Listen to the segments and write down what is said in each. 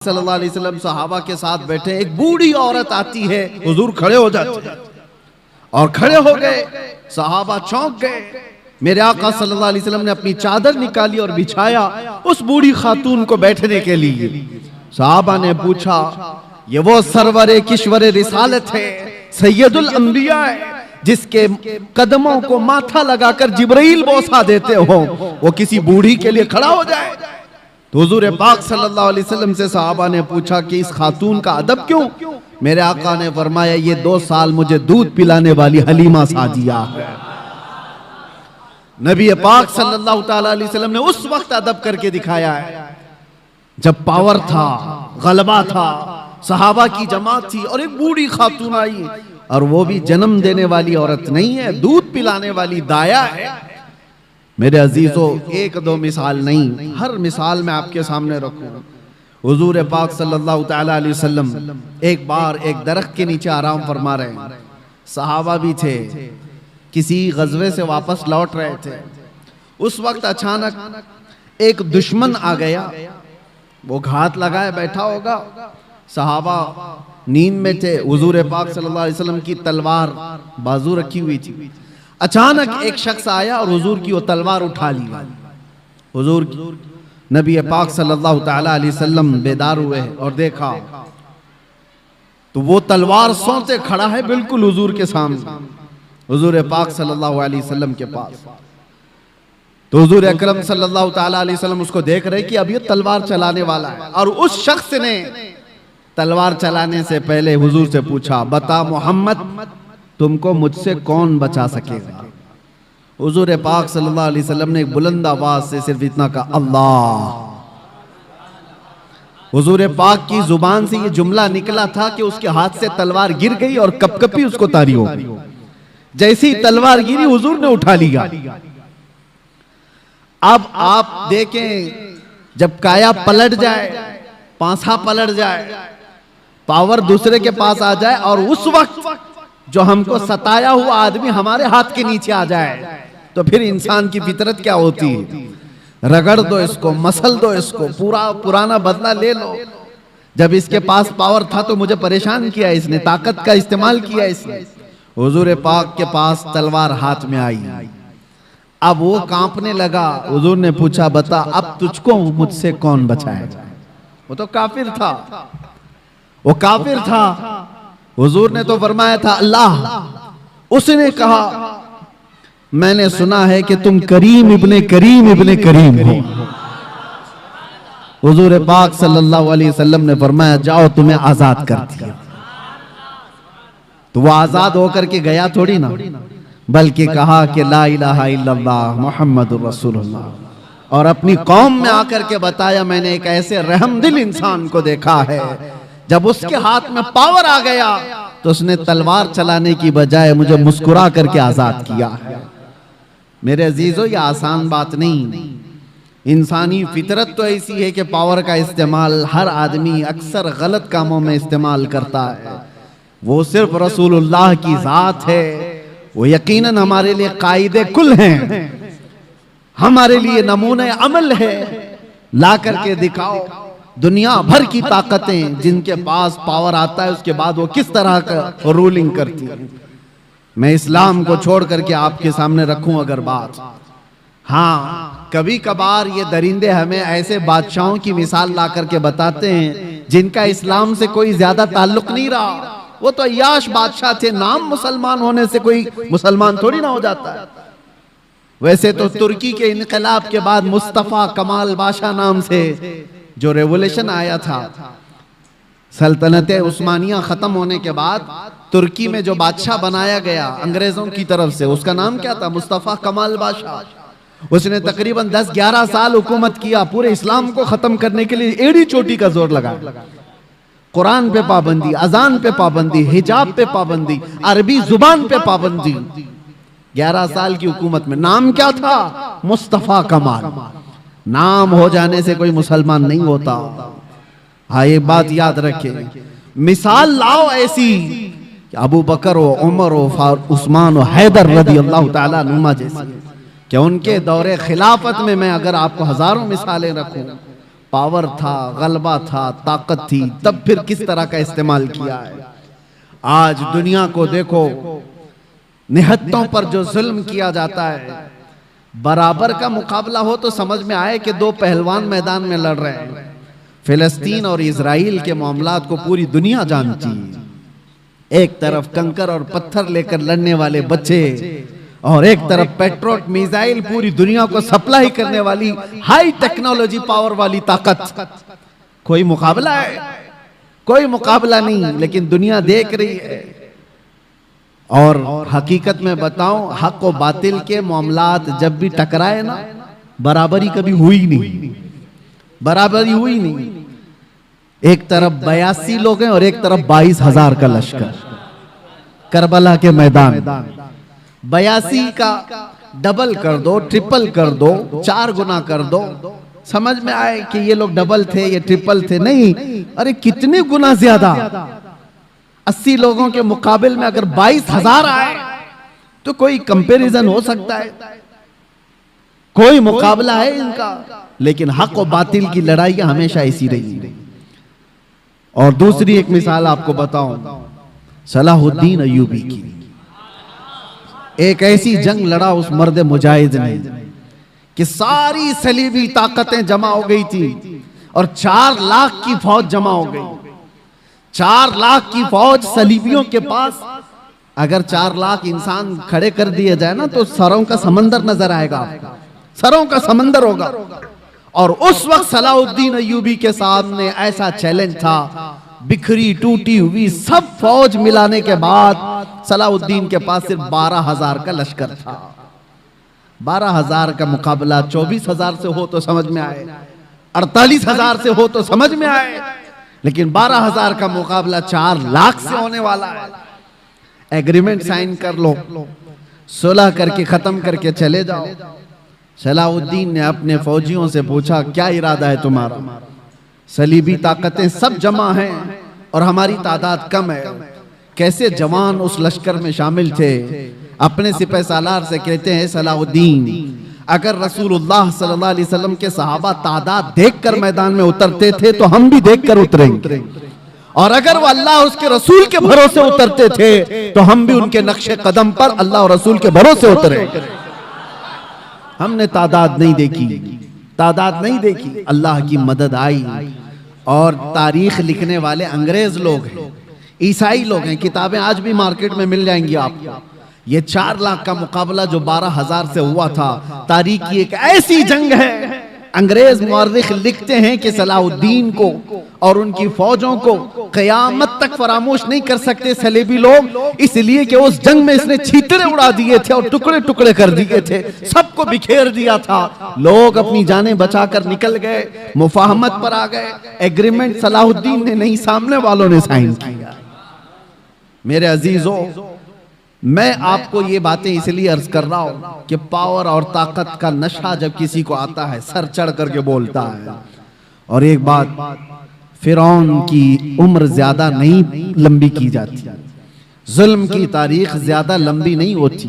सल्लल्लाहु अलैहि वसल्लम सहाबा के साथ बैठे, एक बूढ़ी औरत आती है, हुजूर खड़े हो जाते हैं और खड़े हो गए। सहाबा चौंक गए। मेरे आका सल्लल्लाहु अलैहि वसल्लम ने अपनी चादर निकाली और बिछाया उस बूढ़ी खातून को बैठने के लिए। सहाबा ने पूछा, ये वो सरवरे किश्वरे रिसालत है, सैयदुल अंबिया है, जिसके कदमों को माथा लगाकर जिब्राइल बोसा देते हो, वो किसी बूढ़ी के लिए खड़ा हो जाए? तो हुजूर पाक सल्लल्लाहु अलैहि वसल्लम से सहाबा ने पूछा कि इस खातून का अदब क्यों? मेरे आका ने फरमाया, ये 2 साल मुझे दूध पिलाने वाली हलीमा सादिया है। नबी पाक सल्लल्लाहु ताला अलैहि वसल्लम ने उस वक्त अदब करके दिखाया है जब पावर था, गलबा था, सहाबा की जमात थी और एक बूढ़ी खातून आई, और वो भी जन्म देने वाली औरत नहीं है, दूध पिलाने वाली दाया है। मेरे अजीजों, 1-2 मिसाल नहीं, हर मिसाल मैं आपके सामने रखूं। हुजूर पाक सल्लल्लाहु ताला अलैहि वसल्लम एक बार एक दरख्त के नीचे आराम फरमा रहे हैं। सहाबा भी थे, किसी गजवे से वापस लौट रहे थे। उस वक्त अचानक एक दुश्मन आ गया, वो घात लगाए बैठा होगा। सहाबा नींद में थे, हुजूर पाक सल्लल्लाहु अलैहि वसल्लम की तलवार बाजू रखी हुई थी। अचानक एक शख्स आया और हुजूर की वो तलवार उठा ली। हुजूर नबी पाक सल्लल्लाहु ताला अलैहि वसल्लम बेदार हुए और देखा तो वो तलवार सोते खड़ा है बिल्कुल हुजूर के सामने, हुजूर पाक सल्लल्लाहु अलैहि वसल्लम के पास। तो हुजूर अकरम सल्लल्लाहु ताला अलैहि वसल्लम उसको देख रहे कि अब ये तलवार चलाने वाला है, और उस शख्स ने तलवार चलाने से पहले हुजूर से पूछा, बता मोहम्मद, तुमको मुझसे कौन बचा सकेगा? हुजूर पाक सल्लल्लाहु अलैहि वसल्लम ने एक बुलंद आवाज से सिर्फ इतना कहा, अल्लाह। हुजूर पाक की जुबान से ये जुमला निकला था कि उसके हाथ से तलवार गिर गई और कपकपी उसको तारी हो गई। जैसी तलवार गिरी हुजूर ने उठा लिया। अब आप देखें, जब काया पलट जाए, पांसा पलट जाए, पावर दूसरे के पास आ जाए, और उस वक्त जो हमको सताया हुआ आदमी हमारे हाथ के नीचे आ जाए, तो फिर इंसान की फितरत क्या होती है? रगड़ दो इसको, मसल दो इसको, पूरा पुराना बदला ले लो। जब इसके पास पावर था तो मुझे परेशान किया इसने, ताकत का इस्तेमाल किया इसने। हुजूर पाक के पास तलवार हाथ में आई, अब वो कांपने लगा। हुजूर ने पूछा, बता अब तुझको मुझसे कौन बचाएगा? वो तो काफिर था, वो काफिर था। हुजूर ने तो फरमाया था अल्लाह। उसने कहा, मैंने सुना है कि तुम करीम इब्ने करीम हो। हुजूर पाक सल्लल्लाहु अलैहि वसल्लम ने फरमाया, जाओ तुम्हें आजाद कर दिया। तो वो आजाद होकर के गया थोड़ी ना, बल्कि कहा कि ला इलाहा इल्लल्लाह मुहम्मदुर रसूलुल्लाह, और अपनी कौम में आकर के बताया, मैंने एक ऐसे रहमदिल इंसान को देखा है, जब उसके हाथ में पावर आ गया तो उसने तलवार चलाने की बजाय मुझे मुस्कुरा करके आजाद किया है। मेरे अजीजों, ये आसान बात नहीं। इंसानी फितरत तो ऐसी है कि पावर का इस्तेमाल हर आदमी अक्सर गलत कामों में इस्तेमाल करता है। वो सिर्फ रसूलुल्लाह की जात है, वो यकीनन हमारे लिए कायदे कुल हैं, हमारे लिए नमूने अमल है। ला करके दिखाओ दुनिया भर की ताकतें, जिनके पास पावर आता है उसके बाद वो किस तरह का रूलिंग करती है। मैं इस्लाम को छोड़ करके आपके सामने रखूं अगर बात, हाँ, कभी कभार ये दरिंदे हमें ऐसे बादशाहों की मिसाल ला करके बताते हैं जिनका इस्लाम से कोई ज्यादा ताल्लुक नहीं रहा। वो तो अय्याश बादशाह थे, नाम मुसलमान होने से कोई मुसलमान थोड़ी ना हो जाता है। वैसे तो तुर्की के इनकलाब के बाद मुस्तफा कमाल बादशाह नाम से जो रेवोल्यूशन आया था, सल्तनत उस्मानिया खत्म होने के बाद तुर्की में जो बादशाह बनाया गया अंग्रेजों की तरफ से, उसका नाम क्या था? मुस्तफा कमाल बादशाह। उसने तकरीबन 10-11 साल हुकूमत किया, पूरे इस्लाम को खत्म करने के लिए एड़ी चोटी का जोर लगा। कुरान पे पाबंदी, अजान पे पाबंदी, हिजाब पे पाबंदी, अरबी जुबान पे पाबंदी। 11 साल की हुकूमत में नाम क्या था? मुस्तफा कमाल। नाम हो जाने से कोई मुसलमान नहीं होता। हाँ, ये बात याद रखें। मिसाल लाओ ऐसी कि अबू बकर हो, उमर हो, उस्मान हो, हैदर रज़ी अल्लाह ताला नुमा जैसी, कि उनके दौरे खिलाफत में मैं अगर आपको हजारों मिसालें रखूं, पावर था, गलबा था, ताकत थी, तब फिर किस तरह का इस्तेमाल किया है। आज दुनिया को देखो, निहत्तों पर जो जुल्म किया जाता है, बराबर का मुकाबला हो तो समझ में आए कि दो पहलवान मैदान में लड़ रहे हैं। फिलिस्तीन और इजराइल के मामलात को पूरी दुनिया जानती है। एक तरफ कंकर और पत्थर लेकर लड़ने वाले बच्चे और एक तरफ पेट्रोट मिसाइल पूरी दुनिया को सप्लाई करने वाली हाई टेक्नोलॉजी पावर वाली ताकत। कोई मुकाबला है? कोई मुकाबला नहीं, लेकिन दुनिया देख रही है। और हकीकत में बताऊं, हक और बातिल के मामलात जब भी टकराए ना, बराबरी कभी हुई नहीं, बराबरी हुई नहीं। एक तरफ 82 लोग हैं और एक तरफ 22,000 का लश्कर। करबला के मैदान 82 का डबल कर दो, ट्रिपल कर दो, 4 गुना कर दो, समझ में आए कि ये लोग डबल थे, ये ट्रिपल थे। नहीं, अरे कितने गुना ज्यादा। 80 लोगों के मुकाबले में अगर 22,000 आए तो कोई कंपैरिजन हो सकता है? कोई मुकाबला है इनका? लेकिन हक और बातिल की लड़ाई हमेशा ऐसी रही। और दूसरी एक मिसाल आपको बताऊं, सलाहुद्दीन अय्यूबी की। एक ऐसी जंग लड़ा उस मर्द मुजाहिद ने कि सारी सलीबी ताकतें जमा हो गई थी और 4 लाख की फौज जमा हो गई। 4 लाख की फौज सलीबियों के पास। अगर 4 लाख इंसान खड़े कर दिए जाए ना तो सरों का समंदर नजर आएगा आपको, सरों का समंदर होगा। और उस वक्त सलाहुद्दीन अय्यूबी के सामने ऐसा चैलेंज था, बिखरी टूटी हुई सब फौज मिलाने के बाद सलाहुद्दीन के पास सिर्फ 12,000 का लश्कर था। 12,000 का मुकाबला 24,000 से हो तो समझ में आए, 48,000 से हो तो समझ में आए, लेकिन 12,000 का मुकाबला 4 लाख से होने वाला है। एग्रीमेंट साइन कर लो, सुलह करके खत्म करके चले जाओ। सलाहुद्दीन ने अपने फौजियों से पूछा, क्या इरादा है तुम्हारा? सलीबी ताकतें सब जमा हैं और हमारी तादाद कम है। कैसे जवान उस लश्कर में शामिल थे। अपने सिपह सालार से कहते हैं, सलाहुद्दीन, अगर रसूलुल्लाह सल्लल्लाहु अलैहि वसल्लम के सहाबा तादाद देखकर मैदान में उतरते थे तो हम भी देखकर उतरेंगे, और अगर वो अल्लाह उसके रसूल के भरोसे उतरते थे तो हम भी उनके नक्शे कदम पर अल्लाह और रसूल के भरोसे उतरे। हमने तादाद नहीं देखी, तादाद नहीं देखी, अल्लाह की मदद आई। और तारीख लिखने वाले अंग्रेज लोग हैं, ईसाई लोग हैं, किताबें आज भी मार्केट में मिल जाएंगी आपको। ये 4 लाख का मुकाबला जो 12,000 से हुआ था, तारीख की एक ऐसी जंग है। अंग्रेज मुअर्रिख लिखते हैं कि सलाहुद्दीन को और उनकी फौजों को क़यामत तक फरामोश नहीं कर सकते सलेबी लोग, इसलिए कि उस जंग में इसने छींतरे उड़ा दिए थे और टुकड़े टुकड़े कर दिए थे, सबको बिखेर दिया था। लोग अपनी जानें बचाकर निकल गए, मुफाहमत पर आ गए। एग्रीमेंट सलाहुद्दीन ने नहीं, सामने वालों ने साइन किया। मेरे अजीजों, मैं आपको ये बातें इसलिए अर्ज कर रहा हूं कि पावर और ताकत का नशा जब किसी को आता है, सर चढ़ करके बोलता है। और एक बात, फिरौन की उम्र ज्यादा नहीं लंबी की जाती, जुल्म की तारीख ज्यादा लंबी नहीं होती,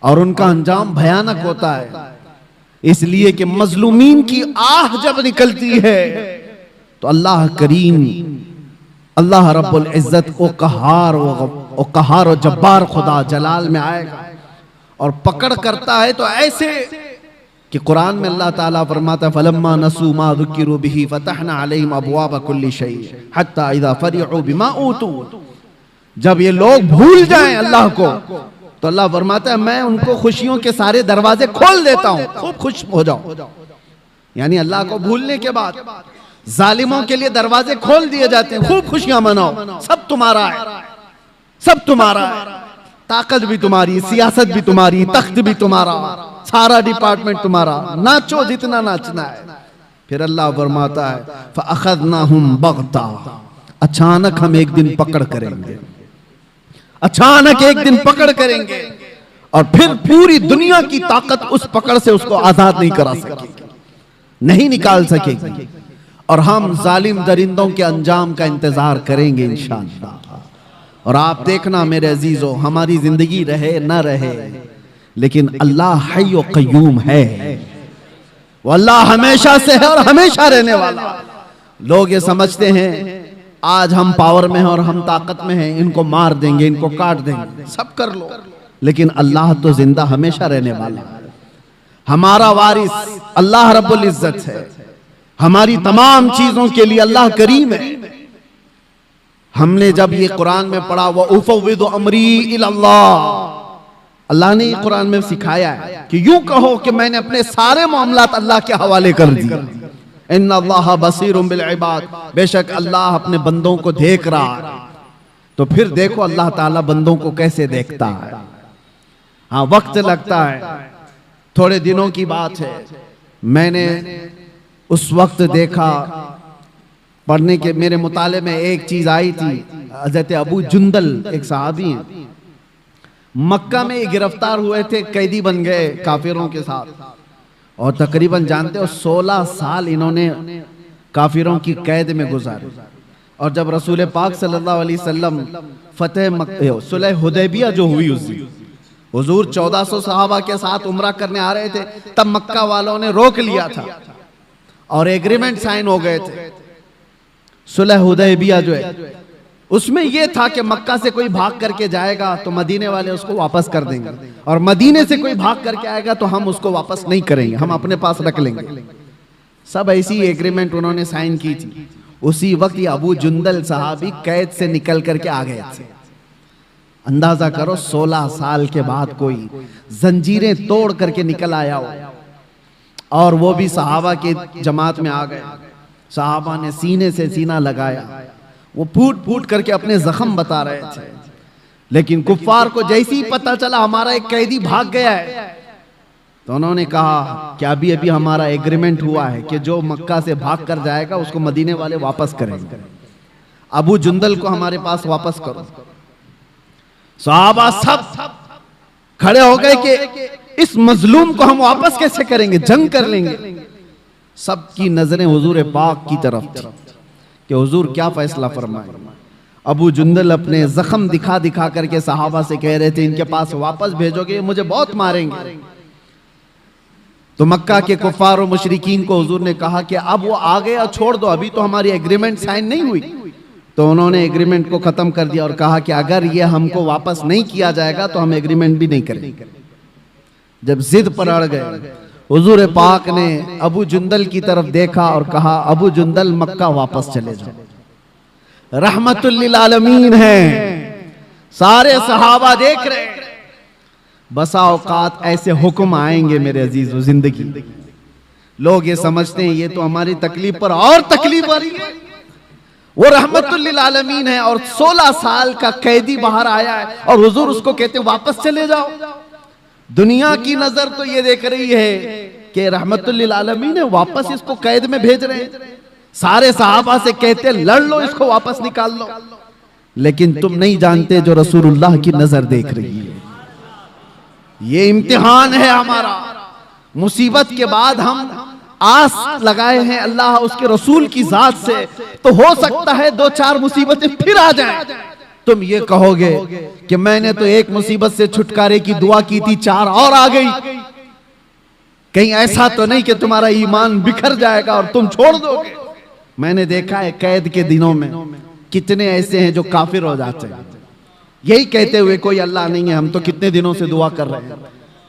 और उनका अंजाम भयानक होता है। इसलिए कि मजलूमीन की आह जब निकलती है तो अल्लाह करीम, अल्लाह रब्बुल इज्जत को कहार और जब्बार खुदा जलाल में आएगा और पकड़ करता है। तो ऐसे कि कुरान में अल्लाह ताला फरमाता है, फलम्मा नसू मा ज़ुकिरू बिही फतहना अलैहिम अबवाब कुल्ली शै हत्ता इज़ा फरिहू बिमा ऊतू। जब ये लोग भूल जाएं अल्लाह को तो अल्लाह फरमाता है, मैं उनको खुशियों के सारे दरवाजे खोल देता हूं, खूब खुश हो जाओ। यानी अल्लाह को भूलने के बाद जालिमों के लिए दरवाजे खोल दिए जाते हैं, खूब खुशियां मनाओ, सब तुम्हारा है, सब तुम्हारा है, ताकत भी तुम्हारी, सियासत भी तुम्हारी, तख्त भी तुम्हारा, सारा डिपार्टमेंट तुम्हारा, नाचो जितना नाचना है। फिर अल्लाह फरमाता है, फअखज़नाहुम बग़ता, अचानक हम एक दिन पकड़ करेंगे, अचानक एक दिन पकड़ करेंगे, और फिर पूरी दुनिया की ताकत उस पकड़ से उसको आजाद नहीं करा सकेगी, नहीं निकाल सकेगी। और हम जालिम दरिंदों के अंजाम का इंतजार करेंगे इंशाअल्लाह। और आप देखना मेरे अजीजों, हमारी जिंदगी रहे न रहे, लेकिन अल्लाह हय्य क़य्यूम है, वो अल्लाह हमेशा से है और हमेशा रहने वाला। लोग ये समझते हैं आज हम पावर में हैं और हम ताकत में हैं, इनको मार देंगे, इनको काट देंगे, सब कर लो, लेकिन अल्लाह तो जिंदा हमेशा रहने वाला है। हमारा वारिस अल्लाह रब्बुल इज्जत है। हमारी तमाम चीजों के लिए अल्लाह करीम है। हमने जब ये कुरान में पढ़ा व उफ़व्विदु अमरी इलल्लाह, अल्लाह ने ये कुरान में सिखाया है कि यूं कहो कि मैंने अपने सारे मामलात अल्लाह के हवाले कर दिए। इन्नल्लाह बसीरुम बिल इबाद, बेशक अल्लाह अपने बंदों को देख रहा है। तो फिर देखो अल्लाह ताला बंदों को कैसे देखता है। हाँ, वक्त लगता है। थोड़े दिनों की बात है, मैंने उस वक्त देखा, पढ़ने के मेरे मुताले में एक चीज आई थी। हज़रत अबू जुंदल एक सहाबी हैं, मक्का में गिरफ्तार हुए थे, कैदी बन गए काफिरों के साथ, और तकरीबन जानते हो 16 साल इन्होंने काफिरों की कैद में गुजारे। और जब रसूल पाक सल्लल्लाहु अलैहि वसल्लम फतेह सुलह हुदैबिया जो हुई, उस दिन हुजूर 1400 सहाबा के साथ उम्रा करने आ रहे थे, तब मक्का वालों ने रोक लिया था और एग्रीमेंट साइन हो गए थे। सुलह हुदैबिया जो है उसमें यह था कि मक्का से कोई भाग करके जाएगा तो मदीने वाले उसको वापस कर देंगे, और मदीने से कोई भाग करके आएगा तो हम उसको वापस नहीं करेंगे, हम अपने पास रख लेंगे। सब ऐसी एग्रीमेंट उन्होंने साइन की थी। उसी वक्त ये अबू जुंदल सहाबी कैद से निकल करके आ गए थे। अंदाजा करो 16 साल के बाद कोई जंजीरें तोड़ करके निकल आया हो, और वो भी सहाबा के जमात में आ गए। सहाबा ने सीने से सीना लगाया, वो फूट फूट करके अपने जख्म बता रहे थे। लेकिन कुफ्फार को जैसे ही पता चला हमारा एक कैदी भाग गया है, तो उन्होंने कहा कि अभी अभी हमारा एग्रीमेंट हुआ है कि जो मक्का से भाग कर जाएगा उसको मदीने वाले वापस करेंगे, अबू जुंदल को हमारे पास वापस करो। सहाबा सब खड़े हो गए कि इस मजलूम को हम वापस कैसे करेंगे, जंग कर लेंगे। सबकी नजरें हुजूर पाक की तरफ थी कि हुजूर क्या फैसला फरमाए। अबू जुंदल अपने जख्म दिखा दिखा करके सहाबा से कह रहे थे इनके पास वापस भेजोगे, मुझे बहुत मारेंगे। तो मक्का के कुफ्फार और मुशरिकीन को हुजूर ने कहा कि अब वो आ गया, छोड़ दो, अभी तो हमारी एग्रीमेंट साइन नहीं हुई। तो उन्होंने एग्रीमेंट को खत्म कर दिया और कहा कि अगर ये हमको वापस नहीं किया जाएगा तो हम एग्रीमेंट भी नहीं करेंगे। जब जिद पर अड़ गए, हुजूर पाक ने अबू जुंदल की तरफ देखा और कहा अबू जुंदल मक्का वापस चले जाओ, रहमतुल लिल आलमीन है। सारे सहाबा देख रहे हैं। बसा औकात ऐसे हुक्म आएंगे मेरे अजीजों जिंदगी, लोग ये समझते हैं ये तो हमारी तकलीफ पर और तकलीफ आ रही है। वो रहमतुल लिल आलमीन है और 16 साल का कैदी बाहर आया है और हुजूर उसको कहते वापस चले जाओ। दुनिया की नजर तो ये देख रही है कि रहमतुल लिल आलमीन है, वापस इसको कैद में भेज रहे हैं। सारे सहाबा से कहते लड़ लो, इसको वापस निकाल लो। लेकिन तुम नहीं जानते जो रसूलुल्लाह की नजर देख रही है। ये इम्तिहान है हमारा। मुसीबत के बाद हम आस लगाए हैं अल्लाह उसके रसूल की जात से, तो हो सकता है 2-4 मुसीबतें फिर आ जाएं। तुम ये कहोगे कि मैंने तो एक मुसीबत से छुटकारे की दुआ की थी, 4 और आ गई। कहीं ऐसा तो नहीं कि तुम्हारा ईमान बिखर जाएगा और तुम छोड़ दोगे। मैंने देखा है कैद के दिनों में कितने ऐसे हैं जो काफिर हो जाते हैं, यही कहते हुए कोई अल्लाह नहीं है, हम तो कितने दिनों से दुआ कर रहे हैं,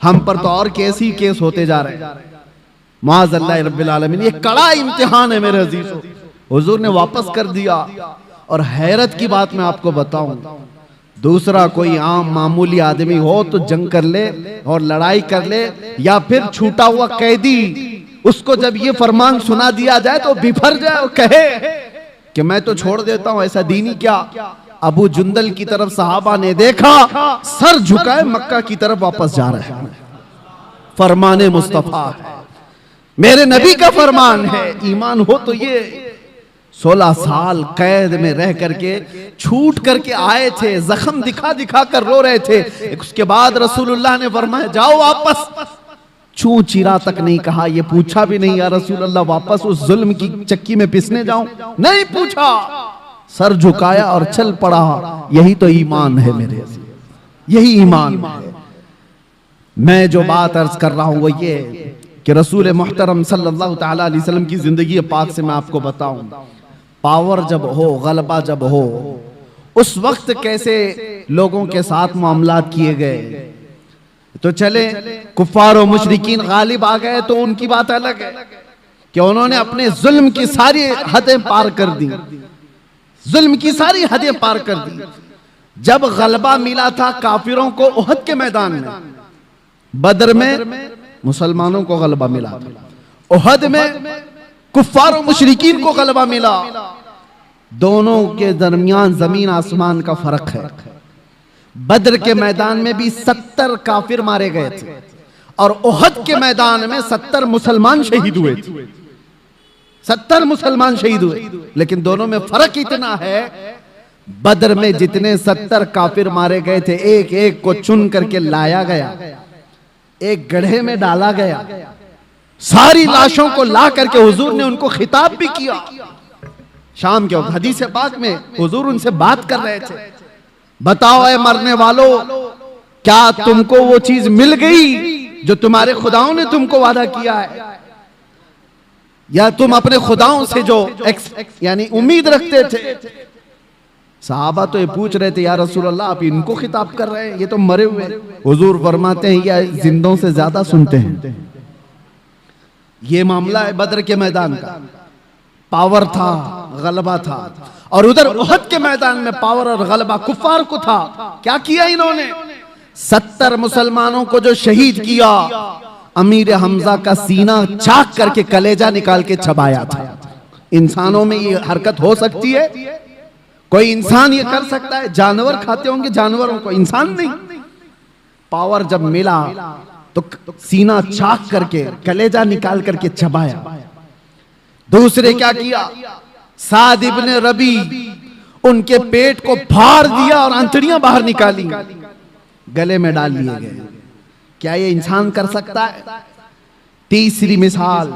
हम पर तो और केस ही केस होते जा रहे हैं। माज़ अल्लाह रब्बिल आलमीन, ये कड़ा इम्तिहान है मेरे अजीजों। हुजूर ने वापस कर दिया। और हैरत की बात मैं आपको बताऊं, दूसरा कोई आम मामूली आदमी हो तो जंग कर ले और लड़ाई कर ले, या फिर छूटा हुआ कैदी उसको जब ये फरमान सुना दिया जाए तो बिफर जाए और कहे कि मैं तो छोड़ देता हूं, ऐसा दीनी क्या। अबू जुंदल की तरफ सहाबा ने देखा, सर झुकाए मक्का की तरफ वापस जा रहे हैं। फरमाने मुस्तफा है, मेरे नबी का फरमान है। ईमान हो तो ये 16 साल कैद में रह करके छूट करके आए थे, जख्म दिखा दिखा कर रो रहे थे। उसके बाद रसूलुल्लाह ने फरमाया जाओ वापस। छू चीरा तक नहीं कहा, ये पूछा भी नहीं या रसूलुल्लाह वापस उस जुल्म की चक्की में पिसने जाऊं, नहीं पूछा, सर झुकाया और चल पड़ा। यही तो ईमान है मेरे, यही ईमान है। मैं जो बात अर्ज कर रहा हूं वो ये कि रसूल मुहतरम सल्लल्लाहु ताला अलैहि वसल्लम की जिंदगी पाक से मैं आपको बताऊं, पावर जब हो, गलबा जब हो, उस वक्त कैसे लोगों के साथ मामलात किए गए। तो चले कुफ्फार और मुशरिकीन गालिब आ गए तो उनकी बात अलग है कि उन्होंने अपने जुल्म की सारी हदें पार कर दी, जुल्म की सारी हदें पार कर दी। जब गलबा मिला था काफिरों को उहद के मैदान में, बदर में मुसलमानों को गलबा मिला था, उहद में कुफ्फार और मुशरिकीन को गलबा मिला। दोनों के दरमियान जमीन आसमान का फर्क है। बदर के मैदान में भी 70 काफिर मारे गए थे और उहद के मैदान में 70 मुसलमान शहीद हुए थे। 70 मुसलमान शहीद हुए, लेकिन दोनों में फर्क इतना है, बदर में जितने 70 काफिर मारे गए थे, एक एक को चुन करके लाया गया, एक गड्ढे में डाला गया, सारी लाशों को ला करके हुजूर ने उनको खिताब भी किया। शाम के वक्त हदीस पाक में हुजूर उनसे बात कर रहे थे, बताओ ऐ मरने वालों, क्या तुमको वो चीज मिल गई जो तुम्हारे खुदाओं ने तुमको वादा किया है, या तुम अपने खुदाओं से जो यानी उम्मीद रखते थे। सहाबा तो ये पूछ रहे थे, या रसूल अल्लाह आप इनको खिताब कर रहे हैं, ये तो मरे हुए। हुजूर फरमाते हैं या जिंदों से ज्यादा सुनते हैं। ये मामला है बदर के मैदान का, पावर था, गलबा था, और उधर उहद के मैदान में पावर और गलबा कुफ्फार को था। क्या किया इन्होंने? 70 मुसलमानों को जो शहीद किया, अमीर हमजा का सीना चाक करके कलेजा निकाल के चबाया था। इंसानों में ये हरकत हो सकती है? कोई इंसान ये कर सकता है? जानवर खाते होंगे जानवरों को, इंसान नहीं। पावर जब मिला तो सीना चाक करके कलेजा निकाल करके चबाया। दूसरे क्या किया? साद इब्ने रबी, उनके पेट को फाड़ दिया और अंतड़ियां बाहर निकाली, गले में डाल लिए गए। क्या ये इंसान कर सकता है? तीसरी मिसाल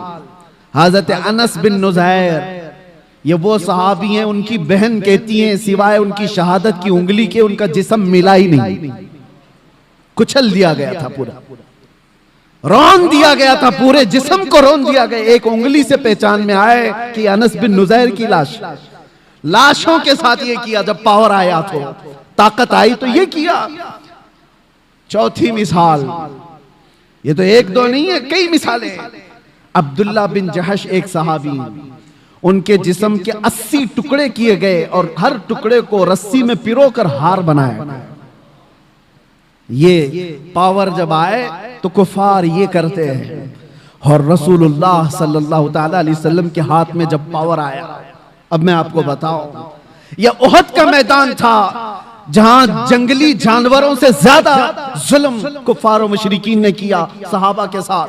हजरत अनस बिन नुज़ैर, ये वो सहाबी हैं, उनकी बहन कहती हैं सिवाय उनकी शहादत की उंगली के उनका जिस्म मिला ही नहीं, कुचल दिया गया था, पूरा रौन दिया गया था, पूरे जिस्म को रौन दिया गया। एक उंगली से पहचान में आए कि अनस बिन नुज़ैर की लाश। लाशों के साथ ये किया। जब पावर आया तो, ताकत आई तो ये किया। चौथी मिसाल, ये तो एक दो नहीं है, कई मिसालें। अब्दुल्ला बिन जहश एक सहाबी, उनके जिस्म के 80 टुकड़े किए गए और हर टुकड़े को रस्सी में पिरोकर हार बनाया गया। ये पावर जब आए तो कुफार ये करते हैं, और रसूलुल्लाह सल्लल्लाहु ताला अलैहि वसल्लम के हाथ में जब पावर आया, अब मैं आपको बताऊं, यह उहद का मैदान था जहां जंगली जानवरों से ज्यादा जुल्म कुफार और मुशरिकीन ने किया सहाबा के साथ।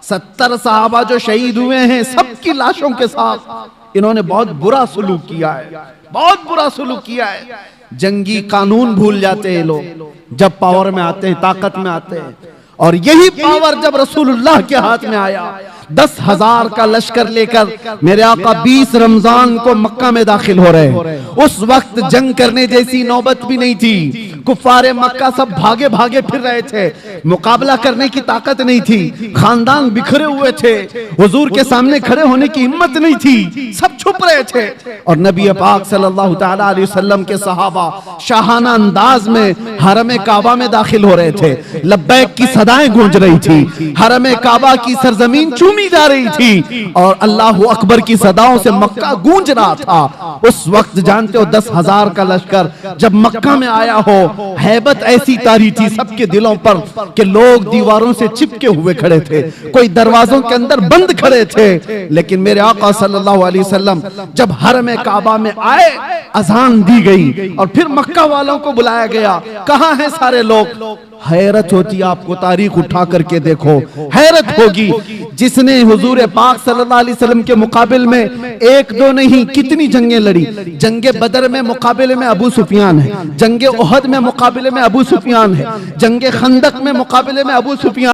70 सहाबा जो शहीद हुए हैं, सबकी लाशों के साथ इन्होंने बहुत बुरा सलूक किया है, बहुत बुरा सलूक किया है। जंगी कानून भूल जाते हैं लोग जब पावर में आते हैं, ताकत में आते हैं। और यही पावर जब रसूलुल्लाह के हाथ में आया, 10,000 का लश्कर लेकर मेरे आका 20 रमजान को मक्का में दाखिल हो रहे हैं। उस वक्त जंग करने जैसी नौबत भी नहीं थी। कुफारे मक्का सब भागे भागे फिर रहे थे, मुकाबला करने की ताकत नहीं थी, खानदान बिखरे हुए थे, हुजूर के सामने खड़े होने की हिम्मत नहीं थी, सब छुप रहे थे। और नबी पाक सल्लल्लाहु ताला अलैहि वसल्लम के सहाबा शाहाना अंदाज में हरम काबा में दाखिल हो रहे थे। लब्बैक की सदाएं गूंज रही थी, हरम काबा की सरजमीन चूमी जा रही थी और अल्लाहु अकबर की सदाओं से मक्का गूंज रहा था। उस वक्त जानते हो 10,000 का लश्कर जब मक्का में आया हो, हैबत ऐसी तारी थी सबके दिलों पर कि लोग दीवारों से चिपके हुए खड़े थे, कोई दरवाजों के अंदर बंद खड़े थे। लेकिन मेरे आका सल्लल्लाहु अलैहि वसल्लम जब हरम काबा में आए, अजान दी गई और फिर मक्का वालों को बुलाया गया। कहां हैं सारे लोग? हैरत होती, आपको तारीख उठा करके देखो, हैरत होगी। जिसने हुजूर पाक सल्लल्लाहु अलैहि वसल्लम के मुकाबले में एक दो नहीं कितनी जंगें लड़ी। जंगे बदर में मुकाबले में अबू सुफियान है, जंगे उहद में मुकाबले में अबू सुफियान है, जंगे खंदक में मुकाबले में अबू सुफियान।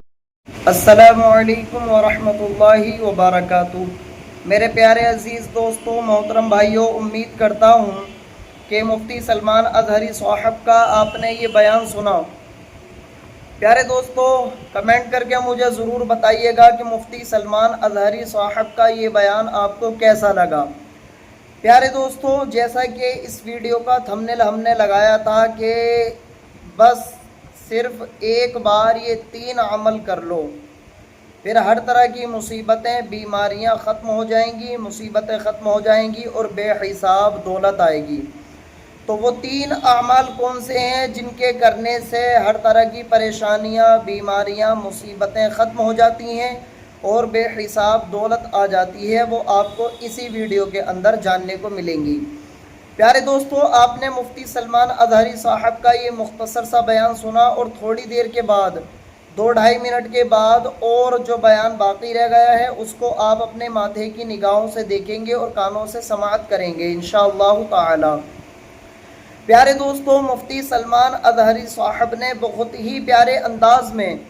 अस्सलामु अलैकुम व रहमतुल्लाहि व बरकातुहू। मेरे प्यारे अजीज़ दोस्तों, मोहतरम भाइयों, उम्मीद करता हूँ कि मुफ्ती सलमान अज़हरी साहब का आपने ये बयान सुना। प्यारे दोस्तों, कमेंट करके मुझे ज़रूर बताइएगा कि मुफ्ती सलमान अज़हरी साहब का ये बयान आपको कैसा लगा। प्यारे दोस्तों, जैसा कि इस वीडियो का थंबनेल हमने लगाया था कि बस सिर्फ एक बार ये 3 अमल कर लो, फिर हर तरह की मुसीबतें बीमारियां ख़त्म हो जाएंगी, मुसीबतें ख़त्म हो जाएंगी और बेहिसाब दौलत आएगी। तो वो 3 अमाल कौन से हैं जिनके करने से हर तरह की परेशानियां, बीमारियां, मुसीबतें ख़त्म हो जाती हैं और बेहिसाब दौलत आ जाती है, वो आपको इसी वीडियो के अंदर जानने को मिलेंगी। प्यारे दोस्तों, आपने मुफ्ती सलमान अज़हरी साहब का ये मुख्तसर सा बयान सुना और थोड़ी देर के बाद 2-2.5 मिनट के बाद और जो बयान बाकी रह गया है उसको आप अपने माथे की निगाहों से देखेंगे और कानों से समाअत करेंगे इंशाअल्लाह ताला। प्यारे दोस्तों, मुफ्ती सलमान अज़हरी साहब ने बहुत ही प्यारे अंदाज में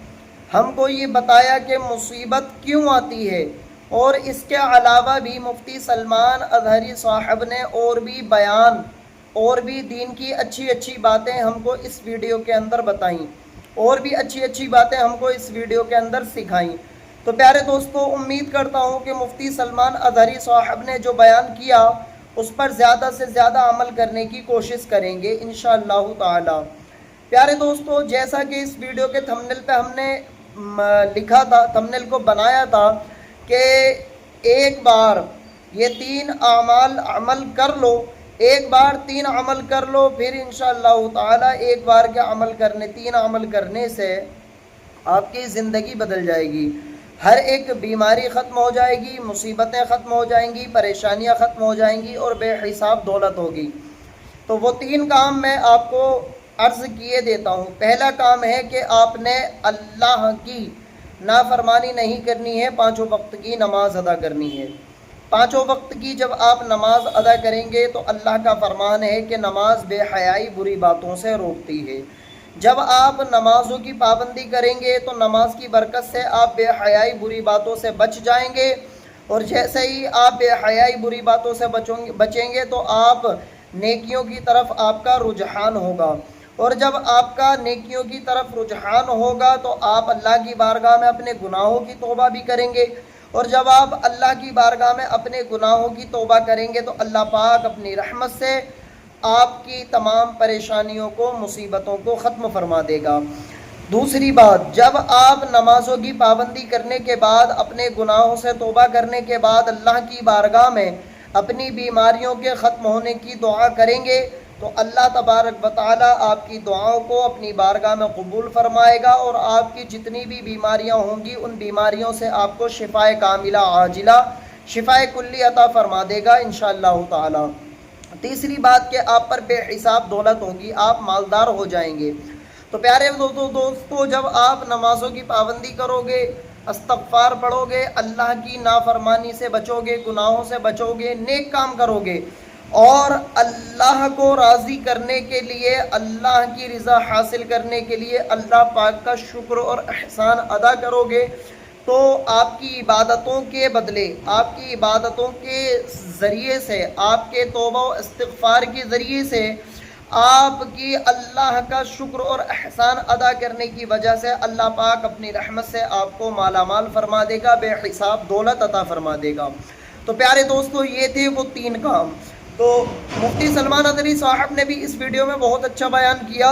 हमको ये बताया कि मुसीबत क्यों आती है, और इसके अलावा भी मुफ्ती सलमान अज़हरी साहब ने और भी बयान और भी दीन की अच्छी अच्छी बातें हमको इस वीडियो के अंदर बताईं और भी अच्छी अच्छी बातें हमको इस वीडियो के अंदर सिखाईं। तो प्यारे दोस्तों, उम्मीद करता हूँ कि मुफ्ती सलमान अज़हरी साहब ने जो बयान किया उस पर ज़्यादा से ज़्यादा अमल करने की कोशिश करेंगे इंशाअल्लाह ताला। प्यारे दोस्तों, जैसा कि इस वीडियो के थंबनेल पे हमने लिखा था, थंबनेल को बनाया था कि एक बार ये 3 अमल कर लो, एक बार 3 अमल कर लो, फिर इंशाअल्लाह ताला एक बार के अमल करने 3 अमल करने से आपकी ज़िंदगी बदल जाएगी। हर एक बीमारी ख़त्म हो जाएगी, मुसीबतें ख़त्म हो जाएंगी, परेशानियां ख़त्म हो जाएंगी और बेहिसाब दौलत होगी। तो वो 3 काम मैं आपको अर्ज़ किए देता हूँ। पहला काम है कि आपने अल्लाह की नाफरमानी नहीं करनी है, 5 वक्त की नमाज अदा करनी है। 5 वक्त की जब आप नमाज अदा करेंगे तो अल्लाह का फरमान है कि नमाज बेहयाई बुरी बातों से रोकती है। जब आप नमाज़ों की पाबंदी करेंगे तो नमाज की बरकत से आप बेहयाई बुरी बातों से बच जाएंगे, और जैसे ही आप बेहयाई बुरी बातों से बचेंगे तो आप नेकियों की तरफ आपका रुझान होगा, और जब आपका नेकियों की तरफ रुझान होगा तो आप अल्लाह की बारगाह में अपने गुनाहों की तौबा भी करेंगे, और जब आप अल्लाह की बारगाह में अपने गुनाहों की तौबा करेंगे तो अल्लाह पाक अपनी रहमत से आपकी तमाम परेशानियों को, मुसीबतों को ख़त्म फरमा देगा। दूसरी बात, जब आप नमाज़ों की पाबंदी करने के बाद, अपने गुनाहों से तौबा करने के बाद अल्लाह की बारगाह में अपनी बीमारियों के ख़त्म होने की दुआ करेंगे तो अल्लाह तबारक व तआला आपकी दुआओं को अपनी बारगाह में कबूल फरमाएगा और आपकी जितनी भी बीमारियां होंगी उन बीमारियों से आपको शिफाए कामिला आजिला, शिफाए कुल्ली अता फरमा देगा इंशाअल्लाह ताला। तीसरी बात कि आप पर बेहिसाब दौलत होगी, आप मालदार हो जाएंगे। तो प्यारे दोस्तों, जब आप नमाजों की पाबंदी करोगे, इस्तग़फ़ार पढ़ोगे, अल्लाह की नाफरमानी से बचोगे, गुनाहों से बचोगे, नेक काम करोगे और अल्लाह को राज़ी करने के लिए, अल्लाह की रज़ा हासिल करने के लिए अल्लाह पाक का शुक्र और एहसान अदा करोगे, तो आपकी इबादतों के बदले, आपकी इबादतों के ज़रिए से, आपके तौबा व इस्तिग़फ़ार के ज़रिए से आपकी अल्लाह का शुक्र और एहसान अदा करने की वजह से अल्लाह पाक अपनी रहमत से आपको मालामाल फरमा देगा, बेहिसाब दौलत अता फरमा देगा। तो प्यारे दोस्तों, ये थे वो 3 काम। तो मुफ्ती सलमान अज़हरी साहब ने भी इस वीडियो में बहुत अच्छा बयान किया,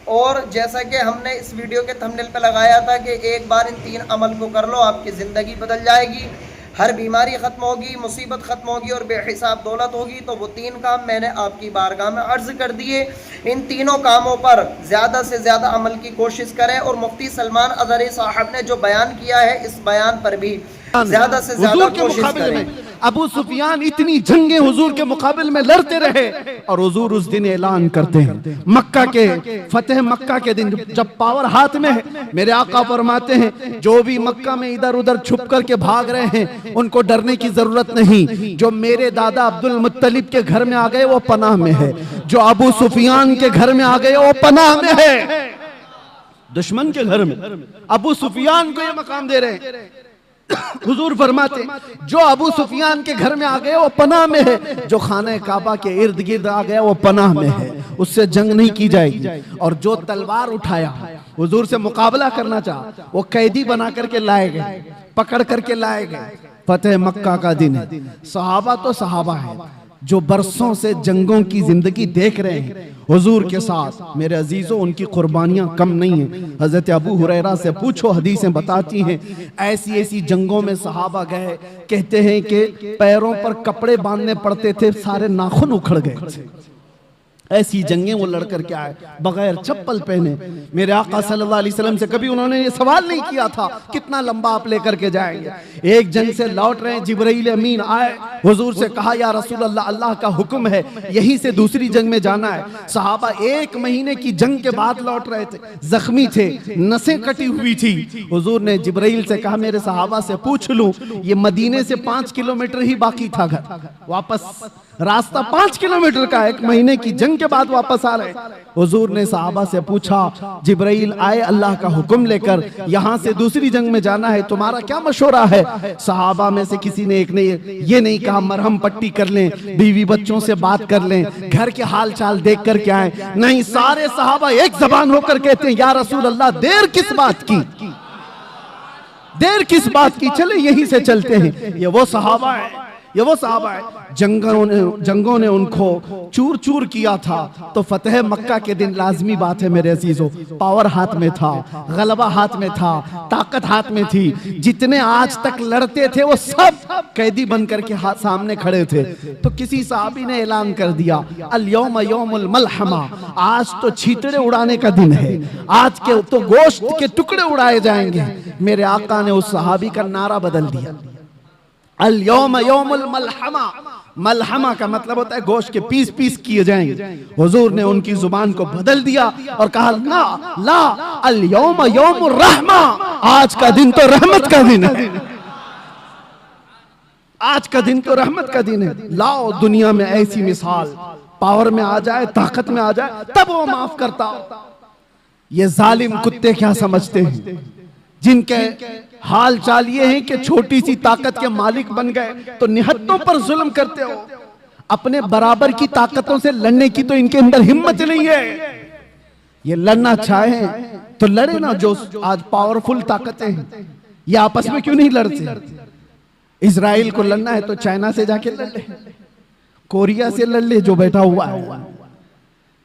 और जैसा कि हमने इस वीडियो के थंबनेल पे लगाया था कि एक बार इन 3 अमल को कर लो, आपकी ज़िंदगी बदल जाएगी, हर बीमारी ख़त्म होगी, मुसीबत ख़त्म होगी और बेहिसाब दौलत होगी। तो वो 3 काम मैंने आपकी बारगाह में अर्ज़ कर दिए। इन तीनों कामों पर ज़्यादा से ज़्यादा अमल की कोशिश करें, और मुफ्ती सलमान अज़हरी साहब ने जो बयान किया है इस बयान पर भी ज़्यादा से ज़्यादा कोशिश करें। अबू सुफियान इतनी जंगें हुजूर के मुकाबले में लड़ते रहे, और हुजूर उस दिन ऐलान करते हैं, मक्का के फतेह मक्का के दिन जब पावर हाथ में है, मेरे आका फरमाते हैं जो भी मक्का में इधर उधर छुप करके भाग रहे हैं उनको डरने की जरूरत नहीं। जो मेरे दादा अब्दुल मुत्तलिब के घर में आ गए वो पनाह में है, जो अबू सुफियान के घर में आ गए वो पनाह में है। दुश्मन के घर में अबू सुफियान को ये मकाम दे रहे हैं। हुजूर फरमाते जो अबू सुफियान के घर में आ गए वो पनाह में है, जो खाने काबा के इर्द गिर्द आ गया वो पनाह में है, उससे जंग नहीं की जाएगी। और जो तलवार उठाया हुजूर से मुकाबला करना चाहा, वो कैदी बना करके लाए गए, पकड़ करके लाए गए। फतेह मक्का का दिन है। सहाबा तो सहाबा है जो बरसों से जंगों की जिंदगी देख रहे हैं हुजूर के साथ। मेरे अजीजों, उनकी कुर्बानियां कम नहीं है। हजरत अबू हुरैरा से पूछो, हदीसें बताती हैं ऐसी ऐसी जंगों में सहाबा गए, कहते हैं कि पैरों पर कपड़े बांधने पड़ते थे, सारे नाखून उखड़ गए थे। ऐसी जंगें वो लड़ कर के आए बगैर चप्पल पहने। मेरे आका सल्लल्लाहु अलैहि वसल्लम से कभी उन्होंने ये सवाल नहीं किया था कितना लंबा आप लेकर के जाएंगे। एक जंग से लौट रहे हैं, जिब्राइल अमीन आए, हुजूर से कहा या रसूल अल्लाह, अल्लाह का हुक्म है यहीं से दूसरी जंग में जाना है। सहाबा 1 महीने की जंग के बाद लौट रहे थे, जख्मी थे, नसें कटी हुई थी। हुजूर ने जिब्राइल से कहा मेरे सहाबा से पूछ लूं, ये मदीने से 5 किलोमीटर ही बाकी था घर, वापस रास्ता 5 किलोमीटर का, 1 महीने की जंग के बाद वापस आ रहे। हुजूर ने सहाबा से पूछा, जिब्राइल आए अल्लाह का हुक्म लेकर, यहां से दूसरी जंग में जाना है, तुम्हारा क्या मशवरा है? सहाबा में से किसी ने एक ने ये नहीं कहा मरहम पट्टी कर लें, बीवी बच्चों से बात कर लें, घर के हाल चाल देख कर के आए। नहीं, सारे सहाबा एक जबान होकर कहते हैं या रसूल अल्लाह, देर किस बात की, देर किस बात की, चले यहीं से चलते हैं। ये वो सहाबा है, ये वो सहाबा है। जंगों ने उनको चूर चूर किया था। तो फतेह मक्का के दिन लाजमी बात है मेरे अजीजों, पावर हाथ में था, गलबा हाथ में था, ताकत हाथ में थी। जितने आज तक लड़ते थे वो सब कैदी बन करके हाथ सामने खड़े थे। तो किसी साहबी ने ऐलान कर दिया, अल यौम यौमुल मलहमा, आज तो छींटड़े उड़ाने का दिन है, आज के तो गोश्त के टुकड़े उड़ाए जाएंगे। मेरे आका ने उस सहाबी का नारा बदल दिया, अल यौम यौमुल मलहमा। मलहमा का मतलब होता है गोश्त के पीस पीस किए जाएंगे। हुजूर ने उनकी जुबान को बदल दिया और कहा ला ला, अल यौम यौमुर रहमा, आज का दिन तो रहमत का दिन है, आज का दिन तो रहमत का दिन है। लाओ दुनिया में ऐसी मिसाल, पावर में आ जाए, ताकत में आ जाए, तब वो माफ करता। ये जालिम कुत्ते क्या समझते हैं, जिनके हाल चाल ये है कि छोटी सी ताकत के मालिक बन गए तो निहत्तों पर जुल्म करते हो। अपने बराबर की ताकतों से लड़ने की तो इनके अंदर हिम्मत नहीं है। ये लड़ना चाहे तो लड़े ना, जो आज पावरफुल ताकतें हैं, ये आपस में क्यों नहीं लड़ते? इजराइल को लड़ना है तो चाइना से जाके लड़ ले, कोरिया से लड़ ले जो बैठा हुआ है।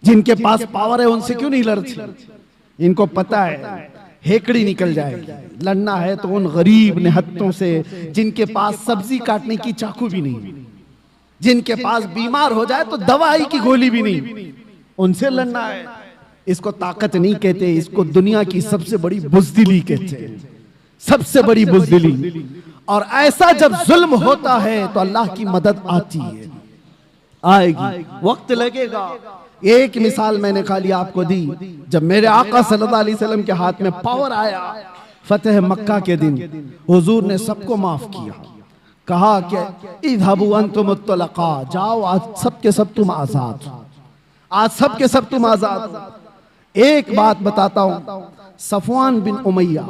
जिनके पास पावर है उनसे क्यों नहीं लड़ते? इनको पता है हेकड़ी निकल जाएगी। लड़ना है तो उन गरीब निहत्तों से जिनके पास सब्जी काटने की चाकू भी नहीं, जिनके पास बीमार हो जाए तो दवाई की गोली भी नहीं, उनसे लड़ना है। इसको ताकत नहीं कहते, इसको दुनिया की सबसे बड़ी बुज़दिली कहते हैं, सबसे बड़ी बुज़दिली। और ऐसा जब जुल्म होता है तो अल्लाह की मदद आती है, आएगी, वक्त लगेगा। एक मिसाल मैंने खाली आपको दी, जब मेरे आका सल्लल्लाहु अलैहि वसल्लम के हाथ में पावर आया फतेह मक्का के दिन, हुजूर ने सबको माफ किया, कहा कि इज़हबू अंतुम तुलका, जाओ आज सब के सब तुम आजाद, आज सब के सब तुम आजाद। एक बात बताता हूं, सफवान बिन उमैया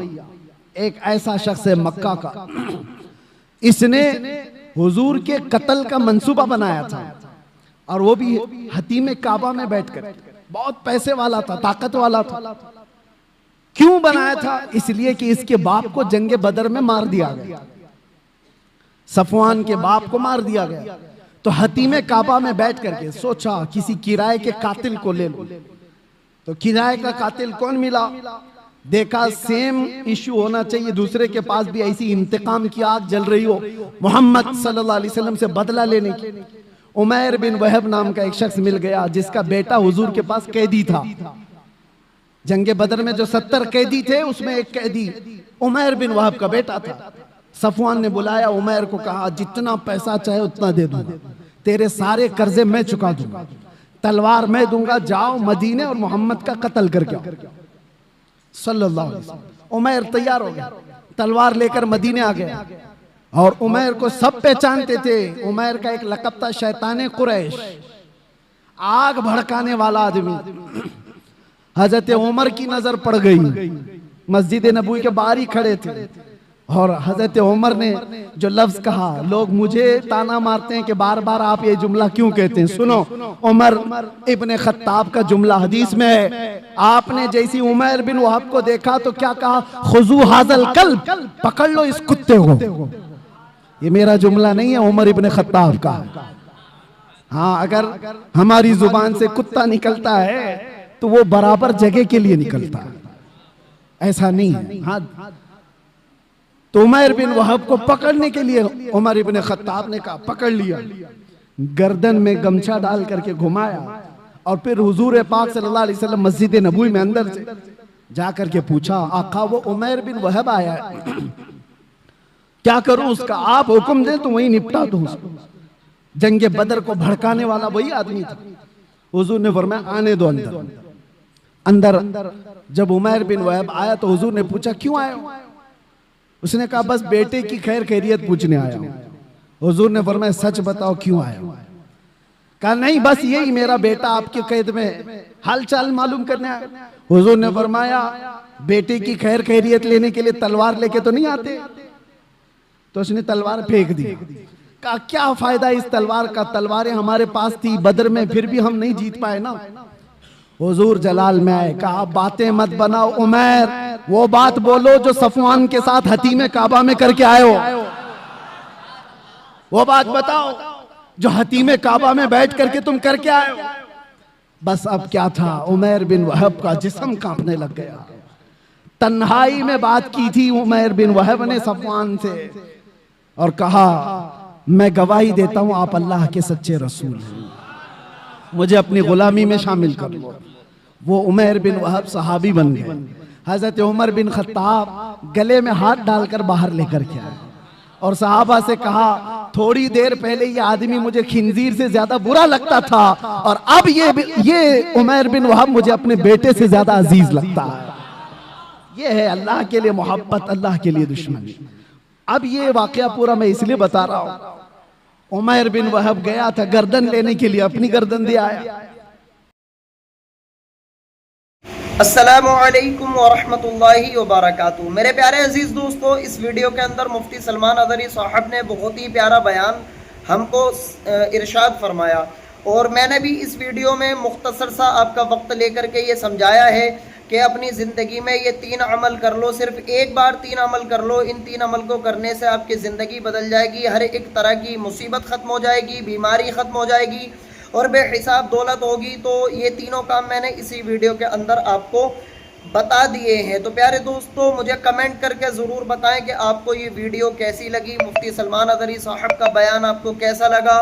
एक ऐसा शख्स है मक्का का, इसने हुजूर के कत्ल का मंसूबा बनाया था, और वो भी हतीम काबा में बैठकर। बहुत पैसे वाला था, ताकत वाला था। क्यों बनाया था? इसलिए कि इसके बाप को जंगे बदर में मार दिया गया, सफवान के बाप को मार दिया गया। तो हतीम काबा में बैठ करके सोचा किसी किराए के कातिल को ले लो। तो किराए का कातिल कौन मिला? देखा सेम इशू होना चाहिए, दूसरे के पास भी ऐसी इंतकाम की आग जल रही हो, मोहम्मद सल्लल्लाहु अलैहि वसल्लम से बदला लेने की। उमैर बिन वहब नाम का एक शख्स मिल गया, जिसका बेटा हुजूर के पास कैदी था। जंगे बदर में जो 70 कैदी थे उसमें एक कैदी उमैर बिन वहब का बेटा था। सफवान ने बुलाया उमैर को, कहा जितना पैसा चाहे उतना दे दूंगा, तेरे सारे कर्जे मैं चुका दूंगा, तलवार मैं दूंगा, जाओ मदीने और मोहम्मद का कत्ल करके आओ सल्लल्लाहु अलैहि वसल्लम। उमैर तैयार हो गया, तलवार लेकर मदीने आ गया। और उमैर को सब पहचानते थे। उमैर का एक लक़ब था शैताने कुरैश, आग भड़काने वाला आदमी। हजरत उमर की नजर पड़ गई, मस्जिद नबवी के बाहर ही खड़े थे। और हजरत उमर ने जो लफ्ज कहा, लोग मुझे ताना मारते हैं कि बार बार आप ये जुमला क्यों कहते हैं। सुनो, उमर इब्ने खत्ताब का जुमला हदीस में है, आपने जैसी उमर बिन वहब को देखा तो क्या कहा, खुजू हाजल कल्ब, पकड़ लो इस कुत्ते को। ये मेरा जुमला नहीं है, उमर इब्ने खत्ताब का। हाँ, अगर हमारी जुबान से कुत्ता निकलता है तो वो बराबर जगह के लिए निकलता है, ऐसा नहीं है। हाँ, तो उमर बिन वहब को पकड़ने के लिए उमर इब्ने खत्ताब ने कहा, पकड़ लिया, गर्दन में गमछा डाल करके घुमाया और फिर हुजूर पाक सल्लल्लाहु अलैहि वसल्लम मस्जिद नबवी में अंदर से जाकर के पूछा, आका वो उमर बिन वहब आया है, क्या करूं उसका, आप हुक्म दें तो वही निपटा दूं उसको। जंगे बदर को भड़काने वाला वही आदमी था। हुजूर ने फरमाया आने दो अंदर। अंदर जब उमर बिन वहब आया तो हुजूर ने पूछा, क्यों आए हो? उसने कहा, बस बेटे की खैर खैरियत पूछने आया हूं। हुजूर ने फरमाया, सच बताओ क्यों आए हो? कहा, नहीं, बस यही मेरा बेटा आपके कैद में हालचाल मालूम करने आया। हुजूर ने फरमाया, बेटे की खैर खैरियत लेने के लिए तलवार लेके तो नहीं आते? तो उसने तलवार फेंक दी। कहा, क्या फायदा इस तलवार का, तलवारें हमारे पास थी बदर में, फिर भी हम नहीं जीत पाए ना। हुजूर जलाल में आए, कहा, बातें मत बनाओ उमर, वो बात बोलो जो सफवान के साथ हतीमे काबा में करके आए हो। वो बात बताओ जो हतीमे काबा में बैठ करके तुम करके आए हो। बस अब क्या था, उमर बिन वहब का जिस्म कांपने लग गया। तन्हाई में बात की थी उमर बिन वहब ने सफवान से और कहा, मैं गवाही देता हूं आप अल्लाह के सच्चे रसूल हैं, मुझे अपनी गुलामी में शामिल कर लो। वो उमर बिन वहब सहाबी बन गए। हजरत उमर बिन खत्ताब गले में हाथ डालकर बाहर लेकर के आए और सहाबा से कहा, थोड़ी देर पहले ये आदमी मुझे खिंजीर से ज्यादा बुरा लगता था और अब ये उमर बिन वहब मुझे अपने बेटे से ज्यादा अजीज लगता है। ये है अल्लाह के लिए मोहब्बत, अल्लाह के लिए दुश्मनी। अब ये वाकया पूरा मैं इसलिए बता रहा हूं, उमर बिन वहब गया था गर्दन लेने के लिए, अपनी गर्दन दे आया। अस्सलामु अलैकुम वरहमतुल्लाहि वबरकातुहू। मेरे प्यारे अजीज दोस्तों, इस वीडियो के अंदर मुफ्ती सलमान अज़हरी साहब ने बहुत ही प्यारा बयान हमको इरशाद फरमाया और मैंने भी इस वीडियो में मुख्तसर सा आपका वक्त लेकर के ये समझाया है कि अपनी ज़िंदगी में ये 3 अमल कर लो, सिर्फ एक बार 3 अमल कर लो। इन 3 अमल को करने से आपकी ज़िंदगी बदल जाएगी, हर एक तरह की मुसीबत ख़त्म हो जाएगी, बीमारी ख़त्म हो जाएगी और बेहिसाब दौलत होगी। तो ये तीनों काम मैंने इसी वीडियो के अंदर आपको बता दिए हैं। तो प्यारे दोस्तों, मुझे कमेंट करके ज़रूर बताएं कि आपको ये वीडियो कैसी लगी, मुफ्ती सलमान अज़हरी साहब का बयान आपको कैसा लगा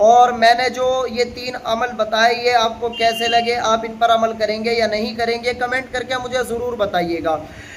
और मैंने जो ये 3 अमल बताए ये आपको कैसे लगे, आप इन पर अमल करेंगे या नहीं करेंगे, कमेंट करके मुझे ज़रूर बताइएगा।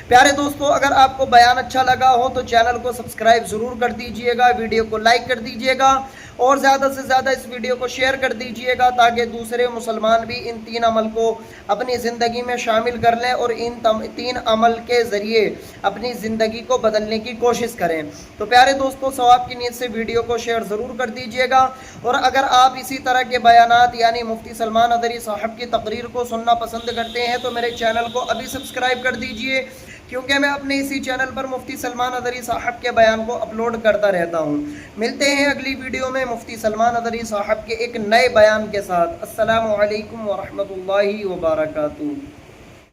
प्यारे दोस्तों, अगर आपको बयान अच्छा लगा हो तो चैनल को सब्सक्राइब ज़रूर कर दीजिएगा, वीडियो को लाइक कर दीजिएगा और ज़्यादा से ज़्यादा इस वीडियो को शेयर कर दीजिएगा ताकि दूसरे मुसलमान भी इन 3 अमल को अपनी ज़िंदगी में शामिल कर लें और इन 3 अमल के ज़रिए अपनी ज़िंदगी को बदलने की कोशिश करें। तो प्यारे दोस्तों, सवाब की नीयत से वीडियो को शेयर ज़रूर कर दीजिएगा और अगर आप इसी तरह के बयानात यानी मुफ्ती सलमान अज़हरी साहब की तकरीर को सुनना पसंद करते हैं तो मेरे चैनल को अभी सब्सक्राइब कर दीजिए, क्योंकि मैं अपने इसी चैनल पर मुफ्ती सलमान अज़हरी साहब के बयान को अपलोड करता रहता हूँ। मिलते हैं अगली वीडियो में मुफ्ती सलमान अज़हरी साहब के एक नए बयान के साथ। अस्सलामु अलैकुम वरहमतुल्लाहि वबरकातुहू।